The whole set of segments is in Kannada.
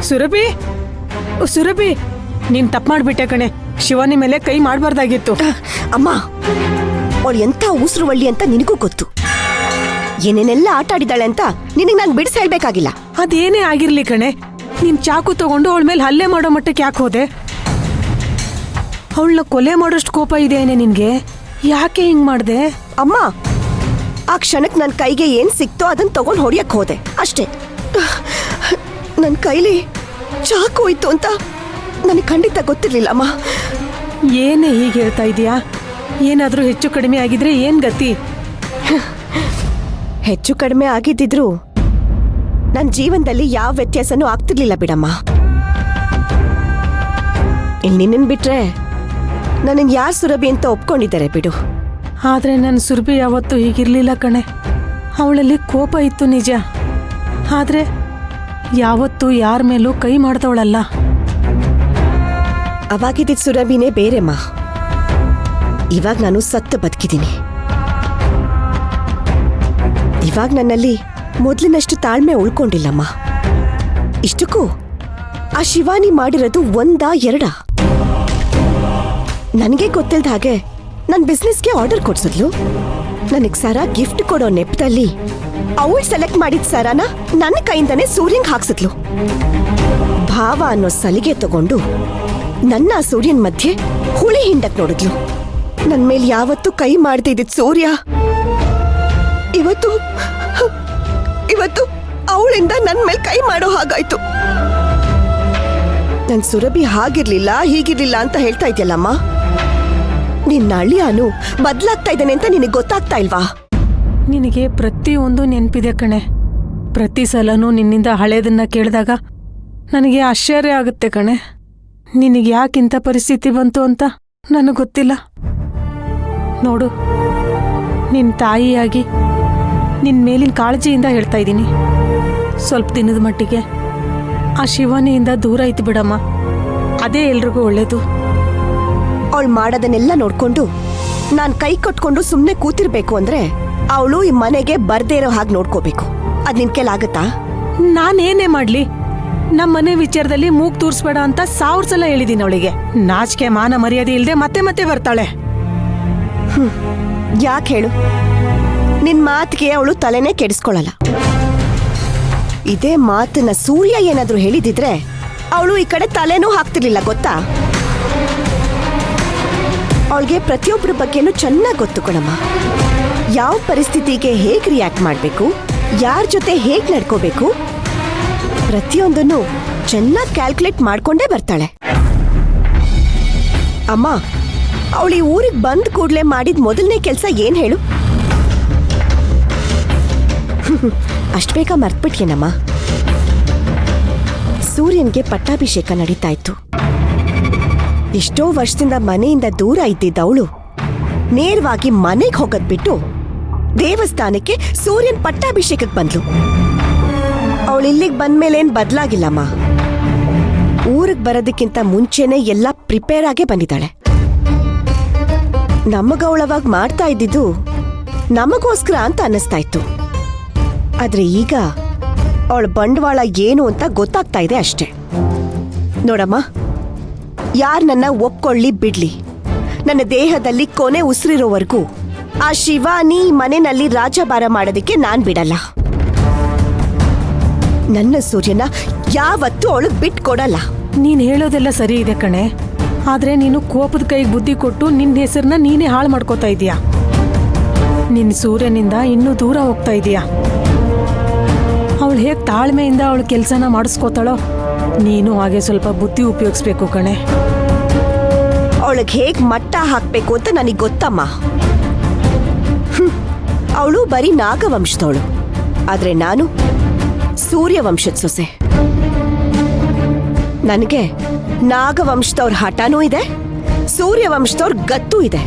ಸುರಭಿ, ಸುರಭಿ, ನೀನ್ ತಪ್ಪು ಮಾಡ್ಬಿಟ್ಟೆ ಕಣೆ. ಶಿವಾನಿ ಮೇಲೆ ಕೈ ಮಾಡಬಾರ್ದಾಗಿತ್ತು. ಅಮ್ಮ, ಅವಳು ಎಂಥ ಉಸಿರುವಳ್ಳಿ ಅಂತ ನಿನಗೂ ಗೊತ್ತು. ಏನೇನೆಲ್ಲ ಆಟ ಆಡಿದಾಳೆ ಅಂತ ನಿನಗೆ ನಾನು ಬಿಡಿಸಿ ಹೇಳ್ಬೇಕಾಗಿಲ್ಲ. ಅದೇನೇ ಆಗಿರ್ಲಿ ಕಣೆ, ನೀನ್ ಚಾಕು ತಗೊಂಡು ಅವಳ ಮೇಲೆ ಹಲ್ಲೆ ಮಾಡೋ ಮಟ್ಟಕ್ಕೆ ಯಾಕೆ ಹೋದೆ? ಅವಳನ್ನ ಕೊಲೆ ಮಾಡೋಷ್ಟು ಕೋಪ ಇದೆಯೇನೆ ನಿನ್ಗೆ? ಯಾಕೆ ಹಿಂಗ್ ಮಾಡ್ದೆ? ಅಮ್ಮ, ಆ ಕ್ಷಣಕ್ಕೆ ನನ್ನ ಕೈಗೆ ಏನ್ ಸಿಕ್ತೋ ಅದನ್ನ ತಗೊಂಡು ಹೊಡಿಯಕ್ ಹೋದೆ ಅಷ್ಟೇ. ನನ್ನ ಕೈಲಿ ಚಾಕು ಹೋಯ್ತು ಅಂತ ನನಗೆ ಖಂಡಿತ ಗೊತ್ತಿರ್ಲಿಲ್ಲ ಅಮ್ಮ. ಏನೇ ಹೀಗೆ ಹೇಳ್ತಾ ಇದೀಯಾ? ಏನಾದ್ರೂ ಹೆಚ್ಚು ಕಡಿಮೆ ಆಗಿದ್ರೆ ಏನ್ ಗತಿ? ಹೆಚ್ಚು ಕಡಿಮೆ ಆಗಿದ್ದಿದ್ರು ನನ್ನ ಜೀವನದಲ್ಲಿ ಯಾವ ವ್ಯತ್ಯಾಸನೂ ಆಗ್ತಿರ್ಲಿಲ್ಲ ಬಿಡಮ್ಮ. ಇಲ್ಲಿ ನಿನ್ನನ್ ಬಿಟ್ರೆ ನನಗೆ ಯಾರು ಸುರಭಿ ಅಂತ ಒಪ್ಕೊಂಡಿದ್ದಾರೆ ಬಿಡು. ಆದ್ರೆ ನನ್ನ ಸುರಭಿ ಯಾವತ್ತೂ ಹೀಗಿರ್ಲಿಲ್ಲ ಕಣೆ. ಅವಳಲ್ಲಿ ಕೋಪ ಇತ್ತು ನಿಜ, ಆದ್ರೆ ಯಾವತ್ತೂ ಯಾರ ಮೇಲೂ ಕೈ ಮಾಡ್ದವಳಲ್ಲ. ಅವಾಗಿದ್ದ ಸುರಭಿನೇ ಬೇರೆಮ್ಮ. ಇವಾಗ ನಾನು ಸತ್ತು ಬದುಕಿದ್ದೀನಿ. ಇವಾಗ ನನ್ನಲ್ಲಿ ಮೊದಲಿನಷ್ಟು ತಾಳ್ಮೆ ಉಳ್ಕೊಂಡಿಲ್ಲಮ್ಮ. ಇಷ್ಟಕ್ಕೂ ಆ ಶಿವಾನಿ ಮಾಡಿರೋದು ಒಂದಾ ಎರಡ? ನನಗೆ ಗೊತ್ತಿಲ್ದ ಹಾಗೆ ನನ್ನ ಬಿಸ್ನೆಸ್ಗೆ ಆರ್ಡರ್ ಕೊಡ್ಸಿದ್ಲು. ನನಗೆ ಸರ ಗಿಫ್ಟ್ ಕೊಡೋ ನೆಪದಲ್ಲಿ ಅವಳು ಸೆಲೆಕ್ಟ್ ಮಾಡಿದ ಸರನ ನನ್ನ ಕೈಯಿಂದನೇ ಸೂರ್ಯಂಗ್ ಹಾಕ್ಸಿದ್ಲು. ಭಾವ ಅನ್ನೋ ಸಲಿಗೆ ತಗೊಂಡು ನನ್ನ ಸೂರ್ಯನ್ ಮಧ್ಯೆ ಹುಳಿ ಹಿಂಡಕ್ ನೋಡಿದ್ಲು. ನನ್ ಮೇಲೆ ಯಾವತ್ತೂ ಕೈ ಮಾಡ್ತಿದ್ದ ಸೂರ್ಯ ಇವತ್ತು ಅವಳಿಂದ ನನ್ ಮೇಲೆ ಕೈ ಮಾಡೋ ಹಾಗಾಯ್ತು. ನನ್ ಸುರಭಿ ಹಾಗಿರ್ಲಿಲ್ಲ ಹೀಗಿರ್ಲಿಲ್ಲ ಅಂತ ಹೇಳ್ತಾ ಇದೆಯಲ್ಲಮ್ಮ. ನಿನ್ನ ಅಳಿಯಾನು ಬದ್ಲಾಗ್ತಾ ಇದ್ದಾನೆ ಅಂತ ನಿನಗೆ ಗೊತ್ತಾಗ್ತಾ ಇಲ್ವಾ? ನಿನಗೆ ಪ್ರತಿಯೊಂದು ನೆನಪಿದೆ ಕಣೆ. ಪ್ರತಿ ಸಲನೂ ನಿನ್ನಿಂದ ಹಳೇದನ್ನ ಕೇಳಿದಾಗ ನನಗೆ ಆಶ್ಚರ್ಯ ಆಗುತ್ತೆ ಕಣೆ. ನಿನಗೆ ಯಾಕಿಂತ ಪರಿಸ್ಥಿತಿ ಬಂತು ಅಂತ ನನಗೆ ಗೊತ್ತಿಲ್ಲ. ನೋಡು, ನಿನ್ನ ತಾಯಿಯಾಗಿ ನಿನ್ನ ಮೇಲಿನ ಕಾಳಜಿಯಿಂದ ಹೇಳ್ತಾ ಇದ್ದೀನಿ. ಸ್ವಲ್ಪ ದಿನದ ಮಟ್ಟಿಗೆ ಆ ಶಿವಾನಿಯಿಂದ ದೂರ ಇತ್ತು ಬಿಡಮ್ಮ, ಅದೇ ಎಲ್ರಿಗೂ ಒಳ್ಳೇದು. ಅವಳು ಮಾಡೋದನ್ನೆಲ್ಲ ನೋಡ್ಕೊಂಡು ನಾನು ಕೈ ಕಟ್ಕೊಂಡು ಸುಮ್ಮನೆ ಕೂತಿರ್ಬೇಕು ಅಂದ್ರೆ ಅವಳು ಈ ಮನೆಗೆ ಬರ್ದೇ ಇರೋ ಹಾಗೆ ನೋಡ್ಕೋಬೇಕು. ಅದ್ ನಿನ್ ಕೈಲಾಗತ್ತಾ? ನಾನೇನೇ ಮಾಡ್ಲಿ? ನಮ್ಮ ಮನೆ ವಿಚಾರದಲ್ಲಿ ಮೂಗ್ ತೂರ್ಸ್ಬೇಡ ಅಂತ 1000 ಸಲ ಹೇಳಿದೀನಿ ಅವಳಿಗೆ. ನಾಚಿಕೆ ಮಾನ ಮರ್ಯಾದೆ ಇಲ್ದೆ ಮತ್ತೆ ಮತ್ತೆ ಬರ್ತಾಳೆ. ಯಾಕೆ ಹೇಳು? ನಿನ್ ಮಾತಿಗೆ ಅವಳು ತಲೆನೇ ಕೆಡಿಸ್ಕೊಳ್ಳಲ್ಲ. ಇದೇ ಮಾತನ್ನ ಸೂರ್ಯ ಏನಾದ್ರೂ ಹೇಳಿದಿದ್ರೆ ಅವಳು ಈ ಕಡೆ ತಲೆನೂ ಹಾಕ್ತಿರ್ಲಿಲ್ಲ, ಗೊತ್ತಾ? ಅವಳಿಗೆ ಪ್ರತಿಯೊಬ್ಬರ ಬಗ್ಗೆನೂ ಚೆನ್ನಾಗಿ ಗೊತ್ತು ಕಣಮ್ಮ. ಯಾವ ಪರಿಸ್ಥಿತಿಗೆ ಹೇಗೆ ರಿಯಾಕ್ಟ್ ಮಾಡಬೇಕು, ಯಾರ ಜೊತೆ ಹೇಗೆ ನಡ್ಕೋಬೇಕು, ಪ್ರತಿಯೊಂದನ್ನು ಚೆನ್ನಾಗಿ ಕ್ಯಾಲ್ಕುಲೇಟ್ ಮಾಡ್ಕೊಂಡೇ ಬರ್ತಾಳೆ. ಅಮ್ಮ, ಅವಳು ಈ ಊರಿಗೆ ಬಂದ್ ಕೂಡ್ಲೆ ಮಾಡಿದ ಮೊದಲನೇ ಕೆಲಸ ಏನ್ ಹೇಳು? ಅಷ್ಟು ಬೇಗ ಮರ್ತ್ಬಿಟ್ಯೇನಮ್ಮ? ಸೂರ್ಯನ್ಗೆ ಪಟ್ಟಾಭಿಷೇಕ ನಡೀತಾ ಇತ್ತು. ಎಷ್ಟೋ ವರ್ಷದಿಂದ ಮನೆಯಿಂದ ದೂರ ಇದ್ದಿದ್ದವಳು ನೇರವಾಗಿ ಮನೆಗೆ ಹೋಗೋದ್ ಬಿಟ್ಟು ದೇವಸ್ಥಾನಕ್ಕೆ ಸೂರ್ಯನ್ ಪಟ್ಟಾಭಿಷೇಕಕ್ಕೆ ಬಂದ್ಲು. ಅವಳು ಇಲ್ಲಿಗೆ ಬಂದ್ಮೇಲೆ ಏನ್ ಬದಲಾಗಿಲ್ಲಮ್ಮ. ಊರಿಗೆ ಬರೋದಕ್ಕಿಂತ ಮುಂಚೆನೆ ಎಲ್ಲ ಪ್ರಿಪೇರ್ ಆಗೇ ಬಂದಿದ್ದಾಳೆ. ನಮಗವಳವಾಗ ಮಾಡ್ತಾ ಇದ್ದಿದ್ದು ನಮಗೋಸ್ಕರ ಅಂತ ಅನ್ನಿಸ್ತಾ ಇತ್ತು. ಆದ್ರೆ ಈಗ ಅವಳ ಬಂಡವಾಳ ಏನು ಅಂತ ಗೊತ್ತಾಗ್ತಾ ಇದೆ ಅಷ್ಟೆ. ನೋಡಮ್ಮ, ಯಾರ್ ನನ್ನ ಒಪ್ಕೊಳ್ಳಿ ಬಿಡ್ಲಿ, ನನ್ನ ದೇಹದಲ್ಲಿ ಕೊನೆ ಉಸಿರಿರೋವರೆಗೂ ಆ ಶಿವಾನಿ ಮನೆಯಲ್ಲಿ ರಾಜಭಾರ ಮಾಡೋದಕ್ಕೆ ನಾನ್ ಬಿಡಲ್ಲ. ನನ್ನ ಸೂರ್ಯನ ಯಾವತ್ತೂ ಅವಳಿಗೆ ಬಿಟ್ಟು ಕೊಡಲ್ಲ. ನೀನ್ ಹೇಳೋದೆಲ್ಲ ಸರಿ ಇದೆ ಕಣೆ, ಆದ್ರೆ ನೀನು ಕೋಪದ ಕೈಗೆ ಬುದ್ಧಿ ಕೊಟ್ಟು ನಿನ್ನ ಹೆಸರನ್ನ ನೀನೇ ಹಾಳು ಮಾಡ್ಕೋತಾ ಇದೀಯಾ. ನಿನ್ನ ಸೂರ್ಯನಿಂದ ಇನ್ನೂ ದೂರ ಹೋಗ್ತಾ ಇದೀಯಾ. ಅವಳು ಹೇಗೆ ತಾಳ್ಮೆಯಿಂದ ಅವಳ ಕೆಲಸನ ಮಾಡಿಸ್ಕೋತಾಳೋ ನೀನು ಹಾಗೆ ಸ್ವಲ್ಪ ಬುದ್ಧಿ ಉಪಯೋಗಿಸ್ಬೇಕು ಕಣೆ. ಅವಳಿಗೆ ಹೇಗ್ ಮಟ್ಟ ಹಾಕ್ಬೇಕು ಅಂತ ನನಗೆ ಗೊತ್ತಮ್ಮ. ಅವಳು ಬರೀ ನಾಗವಂಶದವಳು, ಆದ್ರೆ ನಾನು ಸೂರ್ಯವಂಶದ ಸೊಸೆ. ನನಗೆ ನಾಗವಂಶದವ್ರ ಹಠನೂ ಇದೆ, ಸೂರ್ಯವಂಶದವ್ರ ಗತ್ತೂ ಇದೆ.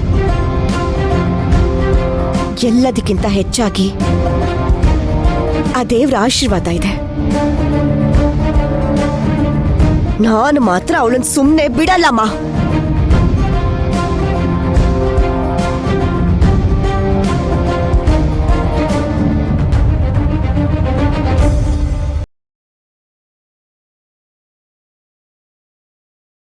ಎಲ್ಲದಕ್ಕಿಂತ ಹೆಚ್ಚಾಗಿ ಆ ದೇವ್ರ ಆಶೀರ್ವಾದ ಇದೆ. ನಾನು ಮಾತ್ರ ಅವಳನ್ನ ಸುಮ್ಮನೆ ಬಿಡಲ್ಲಮ್ಮ.